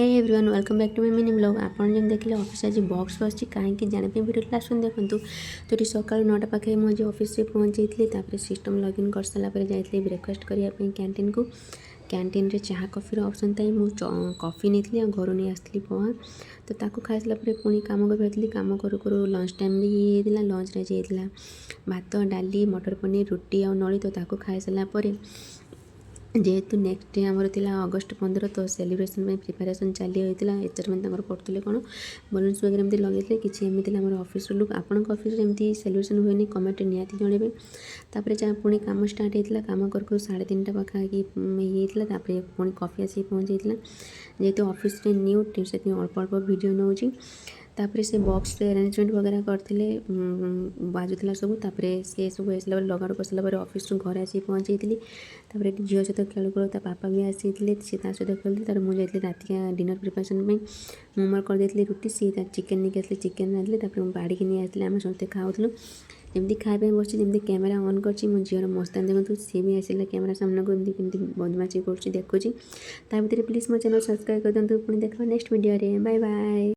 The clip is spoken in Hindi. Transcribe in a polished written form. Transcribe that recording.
Hey everyone welcome back to my mini blog. आपन जब देखिले ऑफिस आज बॉक्स बस कहीं जाने वीडियो लास्ट देखूँ तो ये सकाल 9टा पाखे मुझे ऑफिस से पहुँच जाइए। सिस्टम लॉगिन कर सारापर जाइए ब्रेकफास्ट करने कैंटीन को। कैंटीन रे चाह कॉफी ऑप्शन था मुझे कॉफी नहीं घर नहीं आसती पोहा तो ताकू खाई सारापर पुणी काम कर काम करूँ करूँ लंच टाइम भी होता। लंच रे जाइए भात डाली मटर पनीर रुटी आ नली तो ताकू खाई सारापर जेहेतु नेक्स्ट डे आमर थी अगस्ट 15 तो सेलिब्रेशन में प्रिपेरेसन चली होता। एचआर मैंने पढ़ुते कौन बलून्स वगैरह एमती लगे किसी एमती आम ऑफिस लुक आपण ऑफिस एमती सेलिब्रेशन हुए कमेंट निहाती जनइबे। तापर जहाँ पुणी काम स्टार्ट होता काम कर 3:30 पाखापाखि होता पुणी कॉफी आसिक पहुँच जाता। जेहेतु ऑफिस न्यू से अल्प अल्प वीडियो नौ तापर से बॉक्स अरेंजमेंट वगैरह करते बाजुला सब तापर से सब आसला लगाड़ कर सारापर ऑफिस घर आसिक पहुँच जाइए। तापर झील सहित खेल खेल पापा भी आसी सी सहित खेलते तर मुझे रात डिनर प्रिपरेसन में मोर करदे रुटी सी चिकेन नहीं आसले चिकेन रांधले बाड़ी नहीं आसले आम समस्त खाऊलु जमी खाया बस जमी कैमेरा ऑन कर झीर मस्तान देखो सी भी आसला कैमेरा सामने को एमती बदमाशी कर देखुची। ता भर प्लीज मो चैनल सब्सक्राइब कर दिखाँ पुणी देखा नेक्स्ट वीडियो बाय बाय।